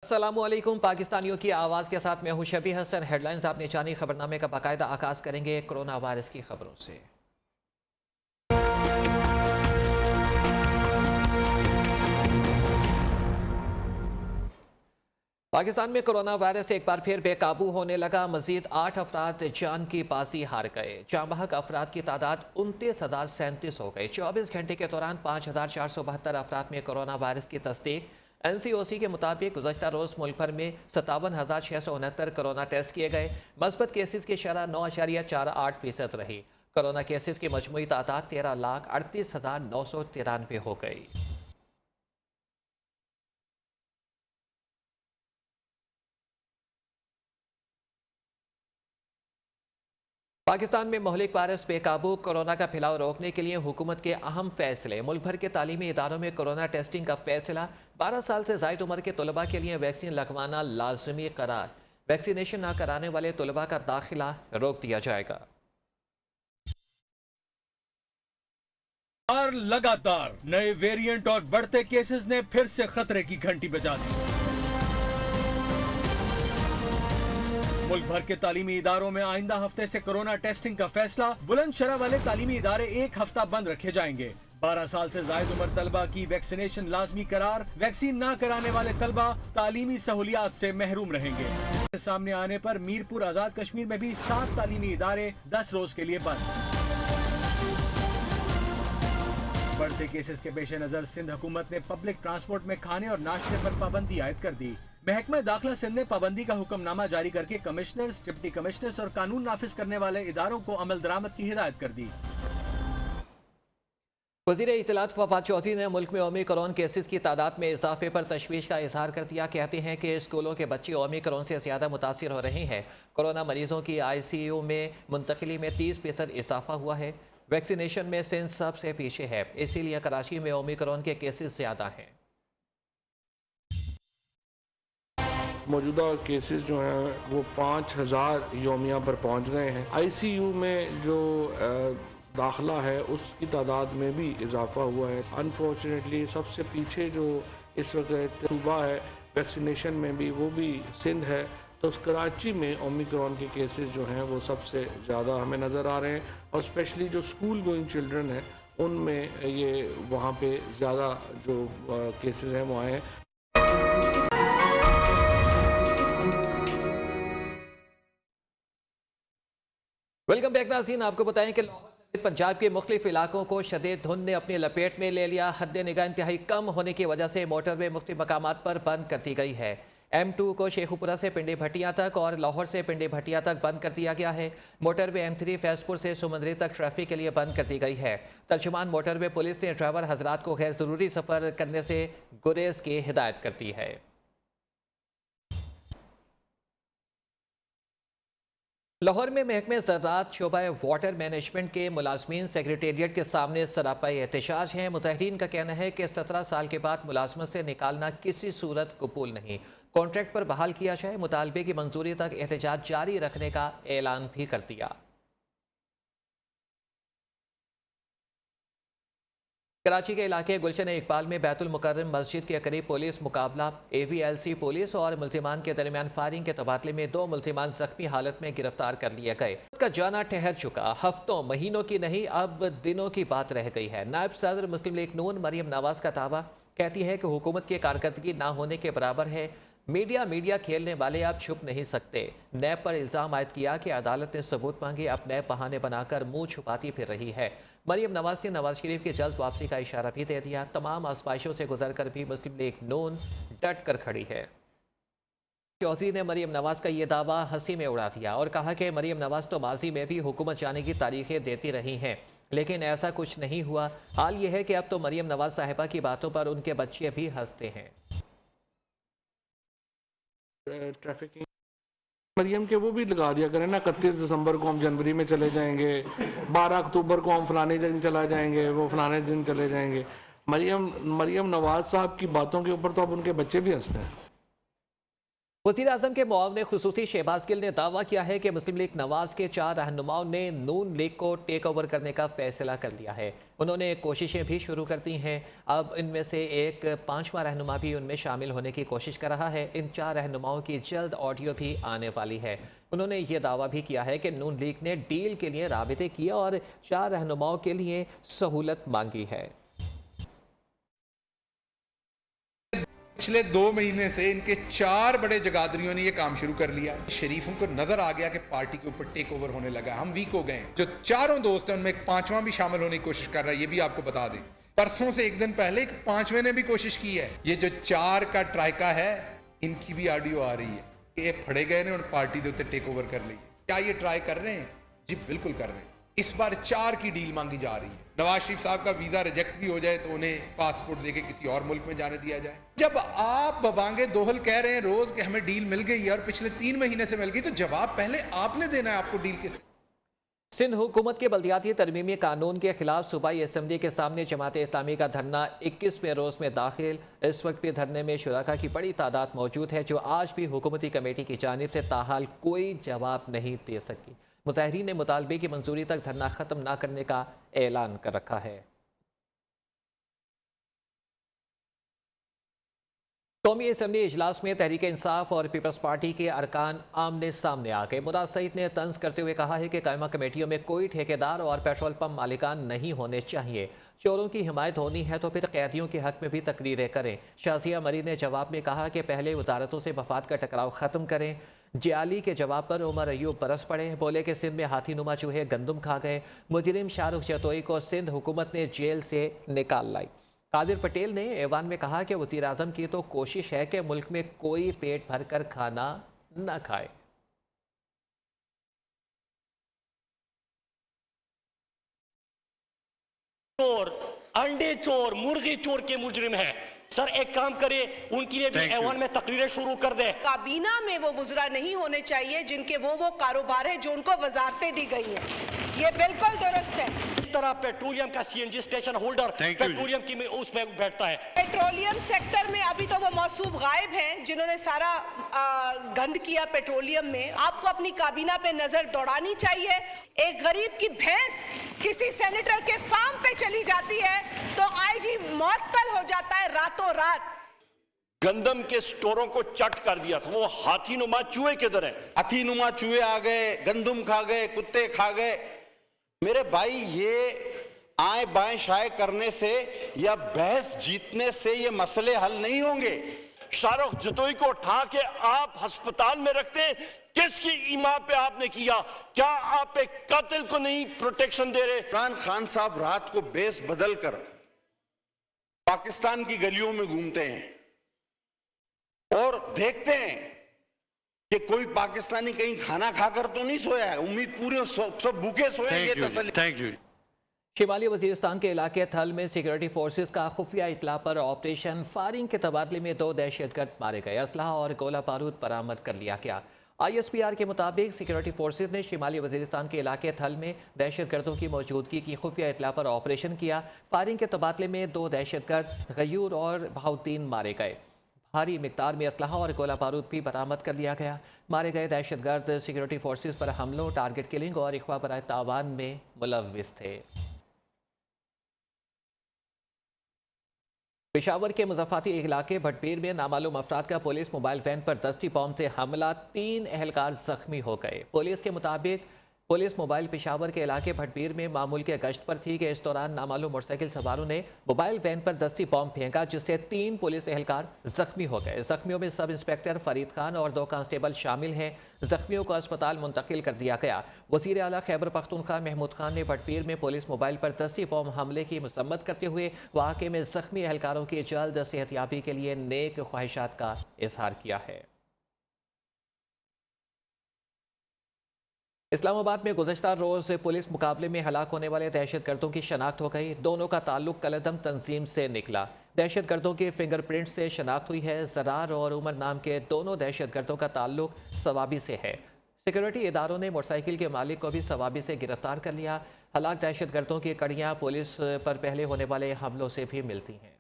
अस्सलामुअलैकुम। पाकिस्तानियों की आवाज़ के साथ मैं हूं शबी हसन। हेडलाइंस आपने जानी। खबरनामे का बाकायदा आगाज़ करेंगे कोरोना वायरस की खबरों से। पाकिस्तान में कोरोना वायरस एक बार फिर बेकाबू होने लगा। मजीद 8 अफराद जान की बाजी हार गए। जाँ बहक अफराद की तादाद 29,037 हो गई। 24 घंटे के दौरान 5,472 अफराद में कोरोना वायरस की तस्दीक। NCOC के मुताबिक गुज़श्ता रोज़ मुल्क भर में 57,669 कोरोना टेस्ट किए गए। मस्बत केसेस की शरह 9.48% रही। कोरोना केसेस की मजमूई तादाद 13,38,993 हो गई। पाकिस्तान में महलिक वायरस बेकाबू। कोरोना का फैलाव रोकने के लिए हुकूमत के अहम फैसले। मुल्क भर के तालीमी इदारों में कोरोना टेस्टिंग का फैसला। 12 साल से ज़ायद उम्र के तलबा के लिए वैक्सीन लगवाना लाजमी करार। वैक्सीनेशन न कराने वाले तलबा का दाखिला रोक दिया जाएगा। और लगातार नए वेरिएंट और बढ़ते केसेस ने फिर से खतरे की घंटी बजा दी। मुल्क भर के तालीमी इदारों में आइंदा हफ्ते से कोरोना टेस्टिंग का फैसला। बुलंद शरह वाले तालीमी इदारे एक हफ्ता बंद रखे जाएंगे। 12 साल से जायद उम्र तलबा की वैक्सीनेशन लाजमी करार। वैक्सीन ना कराने वाले तलबा तालीमी सहूलियात से महरूम रहेंगे। सामने आने पर मीरपुर आजाद कश्मीर में भी 7 तालीमी इदारे 10 रोज के लिए बंद। बढ़ते केसेस के पेश नजर सिंध हुकूमत ने पब्लिक ट्रांसपोर्ट में खाने और नाश्ते पर पाबंदी आयद कर दी। महकमा दाखिला सिंध ने पाबंदी का हुक्मनामा जारी करके कमिश्नर्स, डिप्टी कमिश्नर्स और कानून नाफिज करने वाले इदारों को अमल दरामद की हिदायत कर दी। वज़ीर इत्तलात वफाद चौधरी ने मुल्क में ओमिक्रॉन केसेस की तादाद में इजाफे पर तशवीश का इजहार कर दिया। कहते हैं कि स्कूलों के बच्चे ओमिक्रॉन से ज़्यादा मुतासिर हो रहे हैं। कोरोना मरीजों की ICU में मुंतकिली में 30% इजाफा हुआ है। वैक्सीनेशन में सिंध सबसे पीछे है, इसीलिए कराची में ओमिक्रॉन के केसेस ज़्यादा हैं। मौजूदा केसेस जो हैं वो 5,000 योमिया पर पहुंच गए हैं। ICU में जो दाखिला है उसकी तादाद में भी इजाफा हुआ है। अनफॉर्चुनेटली सबसे पीछे जो इस वक्त सूबा है वैक्सीनेशन में भी, वो भी सिंध है। तो कराची में ओमिक्रॉन के केसेस जो हैं वो सबसे ज़्यादा हमें नज़र आ रहे हैं और स्पेशली जो स्कूल गोइंग चिल्ड्रन हैं उनमें ये वहाँ पे ज़्यादा जो केसेस हैं वो आए हैं। वेलकम बैक नाज़रीन। आपको बताएं कि पंजाब के मुख्तलिफ इलाकों को शदीद धुंध ने अपनी लपेट में ले लिया। हद निगाह इंतहाई कम होने की वजह से मोटरवे मुख्तलिफ मकामात पर बंद कर दी गई है। M2 को शेखुपुरा से पिंडी भटिया तक और लाहौर से पिंडी भटिया तक बंद कर दिया गया है। मोटरवे M3 फैजपुर से सुमंदरी तक ट्रैफिक के लिए बंद कर दी गई है। तर्जुमान मोटरवे पुलिस ने ड्राइवर हजरात को गैर ज़रूरी सफ़र करने से गुरेज की हिदायत कर दी है। लाहौर में महकमे ज़राअत शोबा वाटर मैनेजमेंट के मुलाजमीन सेक्रेटेरिएट के सामने सरापा एहतजाज हैं। मुजाहिरीन का कहना है कि 17 साल के बाद मुलाजमत से निकालना किसी सूरत कबूल नहीं। कॉन्ट्रैक्ट पर बहाल किया जाए। मुतालबे की मंजूरी तक एहतजाज जारी रखने का ऐलान भी कर दिया। कराची के इलाके गुलशन इकबाल में बैतुल मुकर्रम मस्जिद के करीब पुलिस मुकाबला। AVLC पुलिस और मुल्जिमान के दरमियान फायरिंग के तबादले में 2 मुल्जिमान जख्मी हालत में गिरफ्तार कर लिए गए। का जाना ठहर चुका। हफ्तों महीनों की नहीं अब दिनों की बात रह गई है। नायब सदर मुस्लिम लीग नून मरियम नवाज का दावा। कहती है कि हुकूमत की कारकर्दगी ना होने के बराबर है। मीडिया खेलने वाले आप छुप नहीं सकते। नैब पर इल्ज़ाम आयद किया कि अदालत ने सबूत मांगे, अब नैब बहाने बनाकर मुंह छुपाती फिर रही है। मरियम नवाज ने नवाज शरीफ की जल्द वापसी का इशारा भी दे दिया। तमाम आजमाइशों से गुजर कर भी मुस्लिम लीग नून डट कर खड़ी है। चौधरी ने मरियम नवाज का ये दावा हंसी में उड़ा दिया और कहा कि मरियम नवाज तो माजी में भी हुकूमत जाने की तारीखें देती रही हैं, लेकिन ऐसा कुछ नहीं हुआ। हाल ये है कि अब तो मरियम नवाज साहिबा की बातों पर उनके बच्चे भी हंसते हैं। ट्रैफिकिंग मरियम के वो भी लगा दिया करें ना, 31 दिसंबर को हम जनवरी में चले जाएंगे, 12 अक्टूबर को हम फलाने दिन चला जाएंगे, वो फलाने दिन चले जाएंगे। मरियम नवाज साहब की बातों के ऊपर तो अब उनके बच्चे भी हंसते हैं। वज़ीर-ए-आज़म के मुआविन खुसूसी शहबाज गिल ने दावा किया है कि मुस्लिम लीग नवाज के 4 रहनुमाओं ने नून लीग को टेक ओवर करने का फैसला कर लिया है। उन्होंने कोशिशें भी शुरू कर दी हैं। अब इनमें से एक 5वां रहनुमा भी उनमें शामिल होने की कोशिश कर रहा है। इन 4 रहनुमाओं की जल्द ऑडियो भी आने वाली है। उन्होंने ये दावा भी किया है कि नून लीग ने डील के लिए राबिते किए और 4 रहनुमाओं के लिए सहूलत मांगी है। पिछले 2 महीने से इनके 4 बड़े जगादरियों ने ये काम शुरू कर लिया। शरीफों को नजर आ गया कि पार्टी के ऊपर टेक ओवर होने लगा, हम वीक हो गए। जो 4 दोस्त हैं उनमें एक 5वां भी शामिल होने की कोशिश कर रहा है, ये भी आपको बता दें। परसों से एक दिन पहले एक 5वें ने भी कोशिश की है। ये जो 4 का ट्राइका है, इनकी भी ऑडियो आ रही है। ये फड़े गए ने और पार्टी के ऊपर टेक ओवर कर ली। क्या ये ट्राई कर रहे हैं? जी बिल्कुल कर रहे हैं। इस बार 4 की डील मांगी जा रही है। नवाज शरीफ साहब का वीजा रिजेक्ट भी हो जाए तो उन्हें पासपोर्ट देके किसी और मुल्क में जाने दिया जाए। जब आप बबांगे दोहल कह रहे हैं रोज कि हमें डील मिल गई है और पिछले 3 महीने से मिल गई, तो जवाब पहले आपने देना है, आपको डील किस। सिंध हुकूमत के बल्दियाती तरमीमी कानून के खिलाफ सूबाई असम्बली के सामने जमात इस्लामी का धरना 21वें रोज़ में दाखिल। इस वक्त भी धरने में शुरका की बड़ी तादाद मौजूद है, जो आज भी हुकूमती कमेटी की जानिब से ताहाल कोई जवाब नहीं दे सकी। मुजाहिरीन ने मुतालबे की मंजूरी तक धरना ख़त्म न करने का ऐलान कर रखा है। कौमी असम्बली इजलास में तहरीक इंसाफ और पीपल्स पार्टी के अरकान आमने सामने आ गए। मुराद सईद ने तंज करते हुए कहा है कि कायमा कमेटियों में कोई ठेकेदार और पेट्रोल पंप मालिकान नहीं होने चाहिए। चोरों की हिमायत होनी है तो फिर कैदियों के हक में भी तकरीरें करें। शाजिया मरी ने जवाब में कहा कि पहले वजारतों से मफाद का टकराव ख़त्म करें। जियाली के जवाब पर उमर अयूब बरस पड़े। बोले कि सिंध में हाथी नुमा चूहे गंदम खा गए। मुजरिम शाहरुख जतोई को सिंध हुकूमत ने जेल से निकाल लाई। कादिर पटेल ने ऐवान में कहा कि वज़ीर-ए-आज़म की तो कोशिश है कि मुल्क में कोई पेट भरकर खाना न खाए। चोर, अंडे चोर, मुर्गी चोर के मुजरिम है। सर एक काम करे, उनके लिए भी ऐवान में तकरीरें शुरू कर दे। काबीना में वो वुज़रा नहीं होने चाहिए जिनके वो कारोबार है जो उनको वजारतें दी गई हैं। ये बिल्कुल दुरुस्त है। इस तरह पेट्रोलियम का सीएनजी स्टेशन होल्डर पेट्रोलियम की में उसमें बैठता है। पेट्रोलियम सेक्टर में अभी तो वो मौसूब गायब हैं जिन्होंने सारा गंद किया पेट्रोलियम में। आपको अपनी काबीना पे नजर दौड़ानी चाहिए। एक गरीब की भैंस किसी सेनेटर के फार्म पे चली जाती है तो आईजी मुअत्तल हो जाता है रातों रात। गंदम के स्टोरों को चट कर दिया था। वो हाथी नुमा चूहे किधर है? हाथी नुमा चूहे आ गए, गंदम खा गए, कुत्ते खा गए। मेरे भाई ये आए बाएं शाए करने से या बहस जीतने से ये मसले हल नहीं होंगे। शाहरुख जतोई को उठा के आप अस्पताल में रखते हैं, किसकी ईमा पे आपने किया? क्या आप एक कातिल को नहीं प्रोटेक्शन दे रहे? इमरान खान साहब रात को बेस बदल कर पाकिस्तान की गलियों में घूमते हैं और देखते हैं कि कोई पाकिस्तानी कहीं खाना खाकर तो नहीं सोया है। उम्मीद पूरी सब भूखे सोए। ये तसल्ली। Thank you. शिमाली वजीरिस्तान के इलाके थल में सिक्योरिटी फोर्सेज का खुफिया इतला पर ऑपरेशन फायरिंग के तबादले में 2 दहशतगर्द मारे गए। असलहा और गोला बारूद बरामद कर लिया गया। ISPR के मुताबिक सिक्योरिटी फोर्सेज ने शिमाली वजीरिस्तान के इलाके थल में दहशतगर्दों की मौजूदगी की खुफिया इतला पर ऑपरेशन किया। फायरिंग के तबादले में 2 दहशतगर्द गयूर और बहाउद्दीन मारे गए। भारी मिकदार में असलहा और गोला बारूद भी बरामद कर लिया गया। मारे गए दहशतगर्द सिक्योरिटी फोर्सेज पर हमलों, टारगेट किलिंग और इख्वा बराए तावान में मुलव्विस थे। पेशावर के मुज़फ़्फ़राती इलाके भटबीर में नामालूम अफराद का पुलिस मोबाइल वैन पर दस्ती बॉम्ब से हमला, 3 एहलकार जख्मी हो गए। पुलिस के मुताबिक पुलिस मोबाइल पेशावर के इलाके भटबीर में मामूल के गश्त पर थी कि इस दौरान नामालूम मोटरसाइकिल सवारों ने मोबाइल वैन पर दस्ती बॉम्ब फेंका, जिससे 3 पुलिस एहलकार जख्मी हो गए। जख्मियों में सब इंस्पेक्टर फरीद खान और 2 कांस्टेबल शामिल हैं। जख्मियों को अस्पताल मुंतकिल कर दिया गया। वज़ीर आला खैबर पख्तूनख्वा महमूद खान ने भटबीर में पुलिस मोबाइल पर दस्ती बॉम्ब हमले की मसम्मत करते हुए वाक़े में जख्मी एहलकारों की जल्द सेहतयाबी के लिए नेक ख्वाहिशात का इजहार किया है। इस्लामाबाद में गुज़श्ता रोज़ पुलिस मुकाबले में हलाक होने वाले दहशतगर्दों की शनाख्त हो गई। दोनों का ताल्लुक कलदम तंजीम से निकला। दहशतगर्दों के फिंगरप्रिंट से शनाख्त हुई है। ज़रार और उमर नाम के दोनों दहशतगर्दों का ताल्लुक सवाबी से है। सिक्योरिटी इदारों ने मोटरसाइकिल के मालिक को भी सवाबी से गिरफ्तार कर लिया। हलाक दहशतगर्दों की कड़ियाँ पुलिस पर पहले होने वाले हमलों से भी मिलती हैं।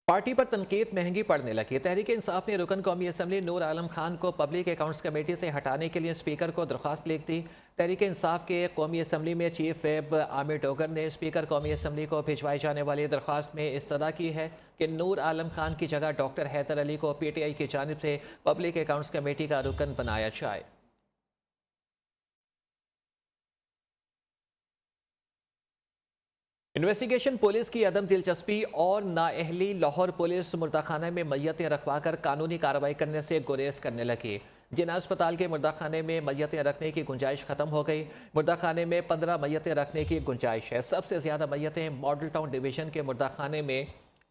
पार्टी पर तनकीद महंगी पड़ने लगी। तहरीक इंसाफ ने रुकन कौमी असम्बली नूर आलम खान को पब्लिक अकाउंट्स कमेटी से हटाने के लिए स्पीकर को दरख्वास्त लिख दी। तहरीक इंसाफ के कौमी असम्बली में चीफ वेब आमिर डोगर ने स्पीकर कौमी असम्बली को भिजवाई जाने वाली दरख्वास्त में इस्तदा की है कि नूर आलम खान की जगह डॉक्टर हैदर अली को PTI की जानिब से पब्लिक अकाउंट्स कमेटी का रुकन बनाया जाए। इन्वेस्टिगेशन पुलिस की अदम दिलचस्पी और नाअहली लाहौर पुलिस मुर्दाखाना में मैयतें रखवाकर कानूनी कार्रवाई करने से गुरेज करने लगी। जिना अस्पताल के मुर्दाखाने में मैयतें रखने की गुंजाइश खत्म हो गई। मुर्दाखाने में 15 मैयतें रखने की गुंजाइश है। सबसे ज़्यादा मैयतें मॉडल टाउन डिवीज़न के मुर्दाखाने में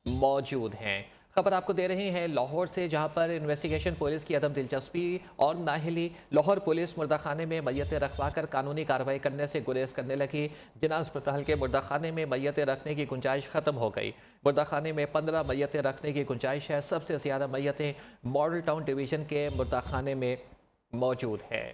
मौजूद हैं। खबर आपको दे रहे हैं लाहौर से, जहां पर इन्वेस्टिगेशन पुलिस की अदम दिलचस्पी और नाहिली लाहौर पुलिस मुर्दाखाने में मैयतें रखवाकर कानूनी कार्रवाई करने से गुरेज करने लगी। जिना अस्पताल के मुर्दाखाने में मैयतें रखने की गुंजाइश ख़त्म हो गई। मुर्दाखाने में 15 मैयतें रखने की गुंजाइश है। सबसे ज़्यादा मैयतें मॉडल टाउन डिवीज़न के मुर्दाखाने में मौजूद है।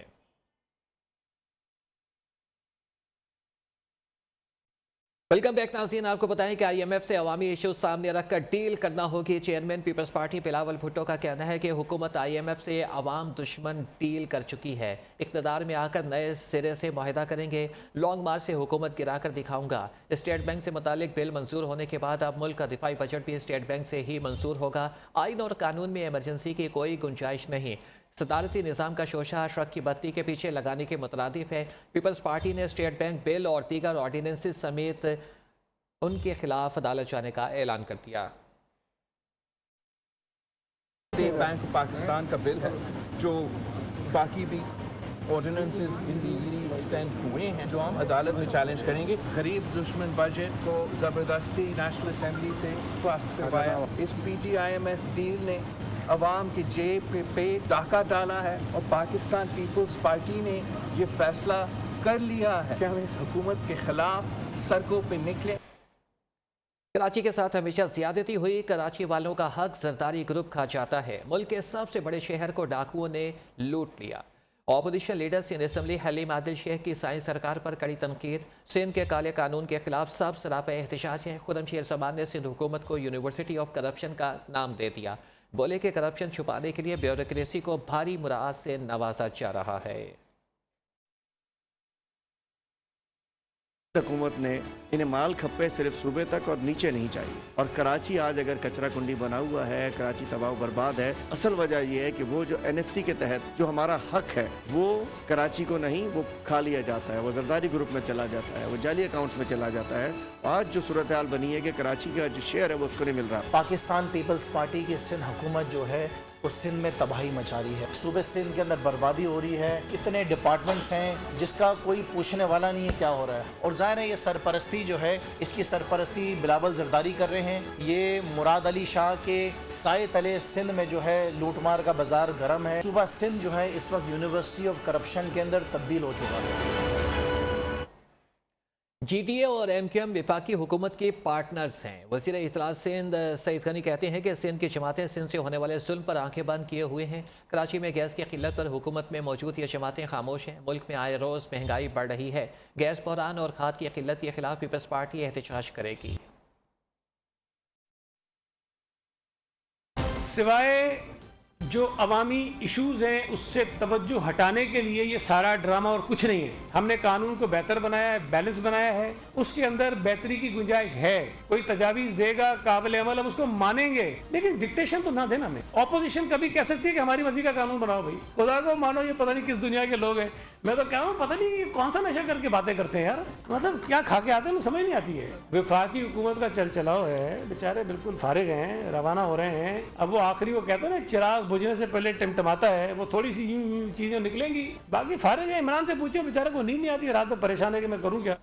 वेलकम बैक नाज़रीन, आपको बताएं कि IMF से अवामी इशू सामने रखकर डील करना होगी। चेयरमैन पीपल्स पार्टी बिलावल भुट्टो का कहना है कि हुकूमत IMF से अवाम दुश्मन डील कर चुकी है। इक़्तिदार में आकर नए सिरे से मुआहदा करेंगे। लॉन्ग मार्च से हुकूमत गिरा कर दिखाऊंगा। स्टेट बैंक से मुतालिक बिल मंजूर होने के बाद अब मुल्क का दिफाई बजट भी स्टेट बैंक से ही मंजूर होगा। आइन और कानून में इमरजेंसी की कोई गुंजाइश नहीं। सदारती निज़ाम का शोशा ट्रक की बत्ती के पीछे लगाने के मुतरादिफ है। पीपल्स पार्टी ने स्टेट बैंक बिल और दीगर ऑर्डिनेंसेस समेत उनके खिलाफ अदालत जाने का ऐलान कर दिया। स्टेट बैंक पाकिस्तान का बिल है, जो बाकी भी ऑर्डिनेंसेस इलीगली एक्सटेंड हुए हैं, जो हम अदालत में चैलेंज करेंगे। गरीब दुश्मन बजट को ज़बरदस्ती नेशनल असम्बली से पास करवाया। इस PTI-IMF डील ने अवाम की जेब पे डाका डाला है और पाकिस्तान पीपल्स पार्टी ने ये फैसला कर लिया है कि हम इस हुकूमत के खिलाफ सड़कों पे निकले। कराची के साथ हमेशा ज्यादती हुई। कराची वालों का हक जरदारी ग्रुप खा जाता है। मुल्क के सबसे बड़े शहर को डाकुओं ने लूट लिया। Opposition leader Sindh assembly Haleem Adil Sheikh की साइंस सरकार पर कड़ी तनकीद। सिंध के काले कानून के खिलाफ सब सरापा एहतजाज है। खुदम शेर समान ने सिंध हुकूमत को यूनिवर्सिटी ऑफ करप्शन का नाम दे दिया। बोले कि करप्शन छुपाने के लिए ब्यूरोक्रेसी को भारी मुराद से नवाजा जा रहा है। हुकूमत ने इन्हें माल खप्पे सिर्फ सूबे तक और नीचे नहीं चाहिए। और कराची आज अगर कचरा कुंडी बना हुआ है, कराची तबाह बर्बाद है, असल वजह यह है कि वो जो NFC के तहत जो हमारा हक है वो कराची को नहीं, वो खा लिया जाता है, वो जरदारी ग्रुप में चला जाता है, वो जाली अकाउंट्स में चला जाता है। आज जो सूरत हाल बनी है कि कराची का जो शेयर है वो उसको नहीं मिल रहा। पाकिस्तान पीपल्स पार्टी की सिंध हुकूमत जो है वो सिंध में तबाही मचा रही है। सूबे सिंध के अंदर बर्बादी हो रही है। इतने डिपार्टमेंट्स हैं जिसका कोई पूछने वाला नहीं है क्या हो रहा है। और जाहिर है ये सरपरस्ती जो है, इसकी सरपरस्ती बिलावल जरदारी कर रहे हैं। ये मुराद अली शाह के साए तले सिंध में जो है लूटमार का बाजार गर्म है। सूबा सिंध जो है इस वक्त यूनिवर्सिटी ऑफ करप्शन के अंदर तब्दील हो चुका है। GTA और MQM विफाकी हुकूमत की पार्टनर्स हैं। वज़ीर इत्तलात सिंध सईद गनी कहते हैं कि सिंध की जमातें सिंध से होने वाले जुल्म पर आंखें बंद किए हुए हैं। कराची में गैस की किल्लत पर हुकूमत में मौजूद ये जमातें खामोश हैं। मुल्क में आए रोज़ महंगाई बढ़ रही है। गैस बहरान और खाद की किल्लत के खिलाफ पीपल्स पार्टी एहतजाज करेगी। सिवाय जो अवामी इश्यूज़ हैं उससे तवज्जो हटाने के लिए ये सारा ड्रामा और कुछ नहीं है। हमने कानून को बेहतर बनाया है, बैलेंस बनाया है, उसके अंदर बेहतरी की गुंजाइश है। कोई तजावीज़ देगा काबिल अमल, हम उसको मानेंगे, लेकिन डिक्टेशन तो ना देना हमें। ऑपोजिशन कभी कह सकती है कि हमारी मर्जी का कानून बनाओ। भाई खुदा को मानो, ये पता नहीं किस दुनिया के लोग हैं। मैं तो कह रहा हूँ पता नहीं ये कौन सा नशा करके बातें करते हैं यार। मतलब क्या खा के आते हैं, समझ नहीं आती है। वफाकी हुकूमत का चल चलाओ है, बेचारे बिल्कुल फारिग हैं, रवाना हो रहे हैं। अब वो आखिरी वो कहते हैं ना, चिराग बुझने से पहले टिमटमाता है, वो थोड़ी सी यूं चीजें निकलेंगी। बाकी फारिग है। इमरान से पूछो, बेचारे को नींद नहीं आती, रात में परेशान है कि मैं करूँ क्या।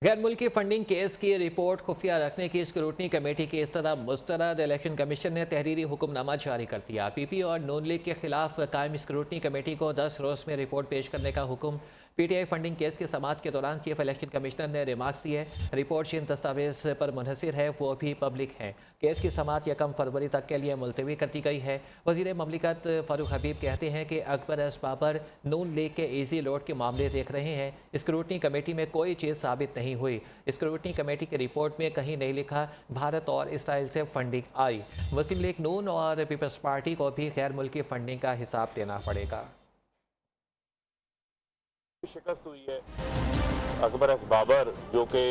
गैर मुल्की फंडिंग केस की रिपोर्ट खुफिया रखने की स्क्रूटनी कमेटी की इस्तदा मुस्तरद। इलेक्शन कमीशन ने तहरीरी हुक्मनामा जारी कर दिया। PP और नून लीग के खिलाफ कायम स्क्रूटनी कमेटी को 10 रोज़ में रिपोर्ट पेश करने का हुक्म। PTI फंडिंग केस की समाअत के दौरान चीफ इलेक्शन कमिश्नर ने रिमार्क्स दिए। रिपोर्ट जिन दस्तावेज पर मुनहसिर है वो भी पब्लिक है। केस की समाअत 1 फरवरी तक के लिए मुलतवी कर दी गई है। वज़ीर ममलिकत फारूक हबीब कहते हैं कि अकबर एस बाबर नून लीग के ईजी लोड के मामले देख रहे हैं। स्क्रूटनी कमेटी में कोई चीज़ साबित नहीं हुई। स्क्रूटनी कमेटी की रिपोर्ट में कहीं नहीं लिखा भारत और इसराइल से फंडिंग आई। मुस्लिम लीग नून और पीपल्स पार्टी को भी गैर मुल्की फंडिंग का हिसाब देना पड़ेगा। शिकस्त हुई है अकबर एस बाबर जो कि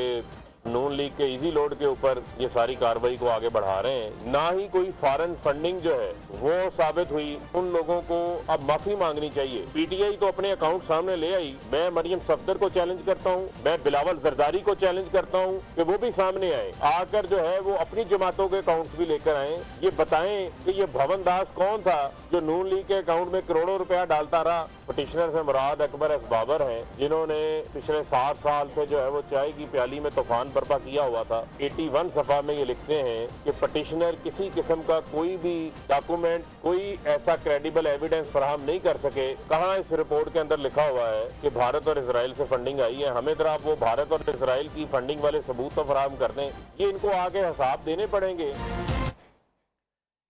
नून लीग के इजी लोड के ऊपर ये सारी कार्रवाई को आगे बढ़ा रहे हैं। ना ही कोई फॉरेन फंडिंग जो है वो साबित हुई। उन लोगों को अब माफी मांगनी चाहिए। पीटीआई तो अपने अकाउंट सामने ले आई। मैं मरियम सफदर को चैलेंज करता हूँ, मैं बिलावल जरदारी को चैलेंज करता हूँ कि वो भी सामने आए, आकर जो है वो अपनी जमातों के अकाउंट्स भी लेकर आए। ये बताएं कि ये भवन दास कौन था जो नून लीग के अकाउंट में करोड़ों रुपया डालता रहा। पिटिशनर से मुराद अकबर एस बाबर हैं जिन्होंने पिछले 7 साल से जो है वो चाय की प्याली में तूफान बर्पा किया हुआ था। 81 सफा में ये लिखते हैं कि पिटिशनर किसी किस्म का कोई भी डॉक्यूमेंट, कोई ऐसा क्रेडिबल एविडेंस फराहम नहीं कर सके। कहाँ इस रिपोर्ट के अंदर लिखा हुआ है कि भारत और इसराइल से फंडिंग आई है? हमें जरा आप वो भारत और इसराइल की फंडिंग वाले सबूत तो फराहम कर दें। ये इनको आगे हिसाब देने पड़ेंगे।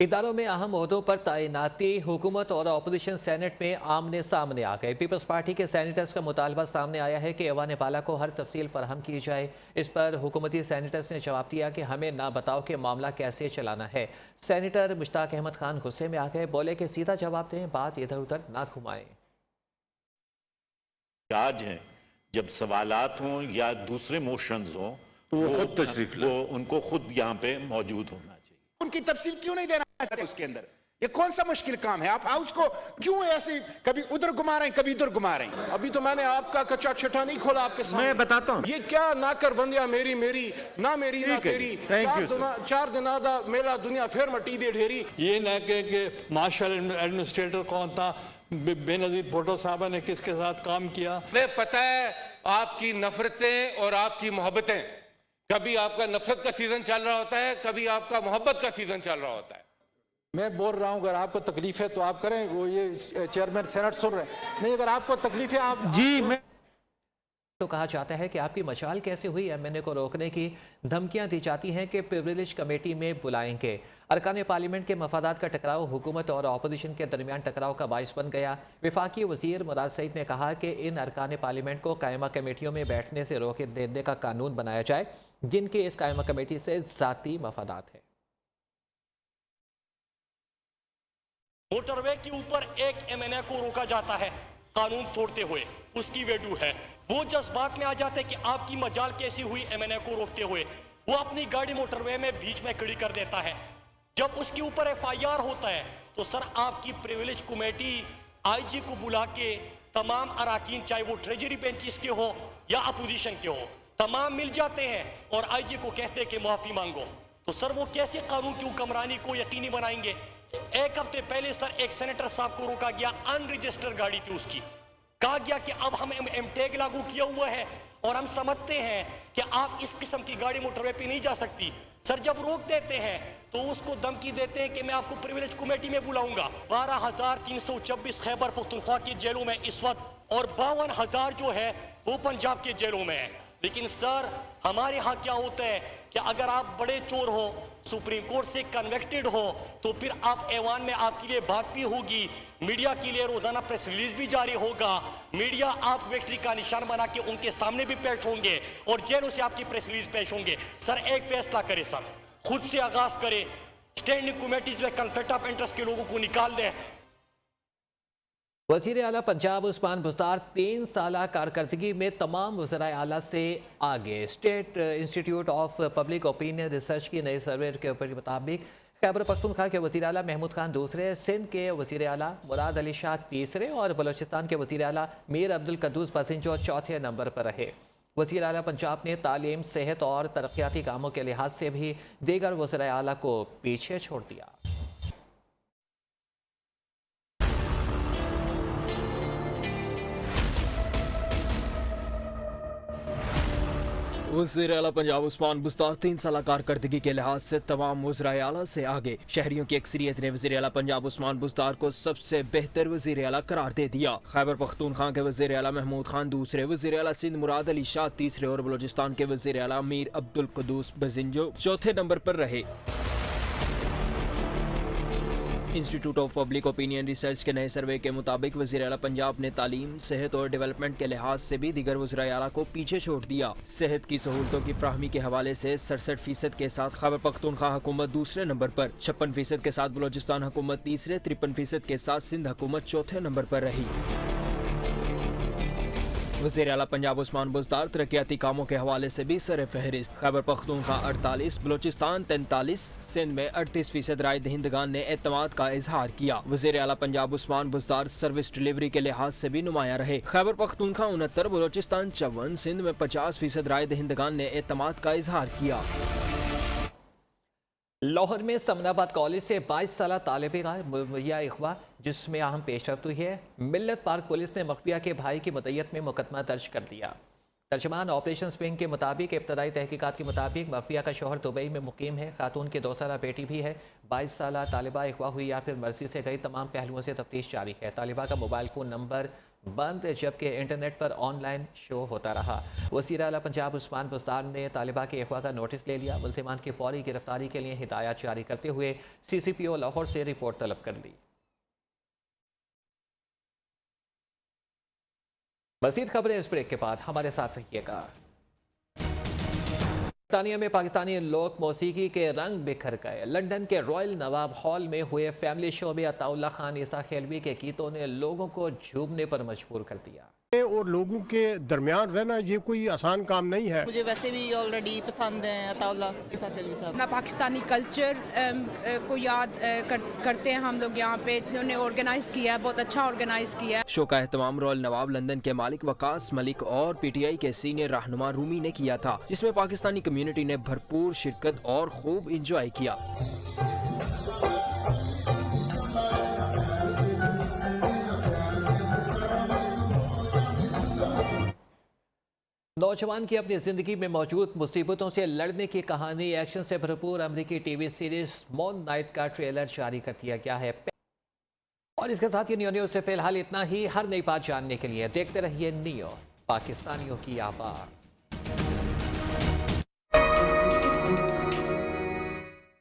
इदारों में अहम ओहदों पर तैनाती हुकूमत और अपोजिशन सेनेट में आमने सामने आ गए। पीपल्स पार्टी के सेनेटर्स का मुतालबा सामने आया है कि ऐवान पाला को हर तफसील फराहम की जाए। इस पर हुकूमती सेनेटर्स ने जवाब दिया कि हमें ना बताओ कि मामला कैसे चलाना है। सेनेटर मुश्ताक अहमद खान गुस्से में आ गए, बोले कि सीधा जवाब दें, बात इधर उधर ना घुमाएं। आज हैं जब सवालात हों या दूसरे मोशंस हों तो वो खुद तशरीफ वो उनको खुद यहाँ पे मौजूद होना चाहिए। उनकी तफसील क्यों नहीं देना है उसके अंदर? ये कौन सा मुश्किल काम है? आप हाउस को क्यों ऐसे कभी उधर घुमा रहे हैं, कभी इधर घुमा रहे हैं? अभी तो मैंने आपका कच्चा छठा नहीं खोला आपके सामने। मैं बताता हूँ ये क्या नाकर बंदिया मेरी मेरी ना मेरी ना तेरी। चार दिना दा मेला दुनिया फिर मटी दे ढेरी। ये न कि मार्शल एडमिनिस्ट्रेटर कौन था, बेनजीर भुट्टो साहब ने किसके साथ काम किया। हमें पता है आपकी नफरतें और आपकी मोहब्बतें। कभी आपका नफरत का सीजन चल रहा होता है, कभी आपका मोहब्बत का सीजन चल रहा होता है। मैं बोल रहा हूँ अगर आपको तकलीफ है तो आप करें। वो ये चेयरमैन सेनेट सुन रहे हैं। नहीं, अगर आपको तकलीफ है आप जी। मैं तो कहा जाता है कि आपकी मशाल कैसे हुई? एमएनए को रोकने की धमकियां दी जाती हैं कि प्रिविलेज कमेटी में बुलाएंगे। अरकान पार्लियामेंट के मफादात का टकराव हुकूमत और अपोजिशन के दरमियान टकराव का बाइस बन गया। वफाकी वजीर मुराद सईद ने कहा कि इन अरकान पार्लियामेंट को कायमा कमेटियों में बैठने से रोक देने का कानून बनाया जाए जिनके इस कायमा कमेटी से ज़ाती मफादात है। मोटरवे के ऊपर एक एमएनए को रोका जाता है कानून तोड़ते हुए, उसकी वेडू है। वो जज्बात में आ जाते कि आपकी मजाल कैसी हुई एमएनए को रोकते हुए। वो अपनी गाड़ी मोटरवे में बीच में खड़ी कर देता है। जब उसके ऊपर एफआईआर होता है तो सर आपकी प्रिविलेज कमेटी आईजी को बुला के तमाम अराकीन, चाहे वो ट्रेजरी बेंचेस के हो या अपोजिशन के हो, तमाम मिल जाते हैं और आईजी को कहते हैं कि माफी मांगो। तो सर वो कैसे कानून की हुक्मरानी को यकीनी बनाएंगे? एक हफ्ते पहले सर एक सेनेटर साहब को रोका गया, अनरजिस्टर्ड गाड़ी थी उसकी। कहा गया कि अब हम एमटेग लागू किया हुआ है और हम समझते हैं कि आप इस किस्म की गाड़ी मोटरवे पे नहीं जा सकती। सर जब रोक देते हैं तो उसको धमकी देते हैं कि मैं आपको प्रिविलेज कमेटी में बुलाऊंगा। 12,326 खैबर पख्तूनख्वा की जेलों में इस वक्त और 52,000 जो है वो पंजाब के जेलों में है। लेकिन सर हमारे यहाँ क्या होता है कि अगर आप बड़े चोर हो, सुप्रीम कोर्ट से कन्वेक्टेड हो, तो फिर आप ऐवान में आपके लिए बात भी होगी, मीडिया के लिए रोजाना प्रेस रिलीज भी जारी होगा, मीडिया आप विक्ट्री का निशान बना के उनके सामने भी पेश होंगे और जेलों से आपकी प्रेस रिलीज पेश होंगे। सर एक फैसला करे, सर खुद से आगाज करे, स्टैंडिंग कमेटीज में कन्फ्लिक्ट ऑफ इंटरेस्ट के लोगों को निकाल दें। वज़ीर आला पंजाब उस्मान बुज़दार 3 साला कारकर्दगी में तमाम वज़राए आला से आगे। State institute of public opinion research की नई सर्वे के मुताबिक खैबर पख्तूनख्वा के वज़ीर आला महमूद खान दूसरे, सिंध के वज़ीर आला मुराद अली शाह तीसरे और बलोचिस्तान के वज़ीर आला मीर अब्दुल कद्दूस पसिंजो चौथे नंबर पर रहे। वज़ीर आला पंजाब ने तालीम, सेहत और तरक्याती कामों के लिहाज से भी दीगर वज़राए आला को पीछे छोड़ दिया। वज़ीर आला पंजाब उस्मान बुज़दार 3 साल कारकर्दगी के लिहाज से तमाम वज़राए आला से आगे। शहरियों की अक्सरियत ने वज़ीर आला पंजाब उस्मान बुज़दार को सबसे बेहतर वज़ीर आला करार दे दिया। खैबर पख्तूनख्वा के वज़ीर आला महमूद खान दूसरे, वज़ीर आला सिंध मुराद अली शाह तीसरे और बलोचिस्तान के वज़ीर आला मीर अब्दुल कुद्दूस बजिंजो चौथे नंबर पर रहे। Institute of public opinion research के नए सर्वे के मुताबिक वज़ीर आला पंजाब ने तालीम, सेहत और डेवलपमेंट के लिहाज से भी दीगर वज़राए आला को पीछे छोड़ दिया। सेहत की सहूलतों की फ्राहमी के हवाले से 67% के साथ खैबर पख्तूनख्वा हुकूमत दूसरे नंबर पर, 56% के साथ बलोचिस्तान हुकूमत तीसरे, 53% के साथ सिंध हुकूमत चौथे नंबर पर रही। वज़ीर आला पंजाब उस्मान बुज़दार तरक्याती कामों के हवाले से भी सर फहरिस्त। खैबर पख्तूनख्वा 48, बलोचिस्तान 43, सिंध में 38% राय दहिंदगान ने एतमाद का इजहार किया। वज़ीर आला पंजाब उस्मान बुज़दार सर्विस डिलीवरी के लिहाज से भी नुमायां रहे। खैबर पख्तूनख्वा 69, बलोचिस्तान 54, सिंध में 50% राय दहिंदगान ने एतमाद का इजहार किया। लाहौर में समनाबाद कॉलेज से 22 साल तालिबे मुहैया अगवा जिसमें अहम पेशरफ्त हुई है। मिल्लत पार्क पुलिस ने मखफिया के भाई की मदयत में मुकदमा दर्ज कर दिया। तर्जमान ऑपरेशन विंग के मुताबिक इब्तदाई तहकीकात के मुताबिक मखफिया का शोहर दुबई में मुकीम है। खातून की 2 साल बेटी भी है। 22 साल तालिबा अगवा हुई या फिर मर्जी से गई, तमाम पहलुओं से तफ्तीश जारी है। तालिबा का मोबाइल फ़ोन नंबर बंद जबकि इंटरनेट पर ऑनलाइन शो होता रहा। वज़ीर आला पंजाब उस्मान बुज़दार ने तालिबा के अगवा का नोटिस ले लिया। मुल्ज़िमान की फौरी गिरफ्तारी के लिए हिदायत जारी करते हुए CCPO लाहौर से रिपोर्ट तलब कर ली। मज़ीद खबरें इस ब्रेक के बाद, हमारे साथ रहिएगा। बरतानिया में पाकिस्तानी लोक मौसीकी के रंग बिखर गए। लंदन के रॉयल नवाब हॉल में हुए फैमिली शो में अताउल्ला खान ईसा खेलवी के गीतों ने लोगों को झूमने पर मजबूर कर दिया। और लोगों के दरमियान रहना ये कोई आसान काम नहीं है। मुझे वैसे भी ऑलरेडी पसंद है अताउल्ला ईसा खेलवी साहब। अपना पाकिस्तानी कल्चर को याद करते हैं हम लोग। यहाँ पे इन्होंने ऑर्गेनाइज किया है, बहुत अच्छा ऑर्गेनाइज किया है। शो का एहतमाम रॉयल नवाब लंदन के मालिक वकास मलिक और PTI के सीनियर रहनुमा रूमी ने किया था, जिसमें पाकिस्तानी कम्युनिटी ने भरपूर शिरकत और खूब इंजॉय किया। नौजवान की अपनी जिंदगी में मौजूद मुसीबतों से लड़ने की कहानी, एक्शन से भरपूर अमेरिकी TV सीरीज मून नाइट का ट्रेलर जारी कर दिया गया है। और इसके साथ ही न्यूज़ से फिलहाल इतना ही। हर नई बात जानने के लिए देखते रहिए नियो, पाकिस्तानियों की आवाज़।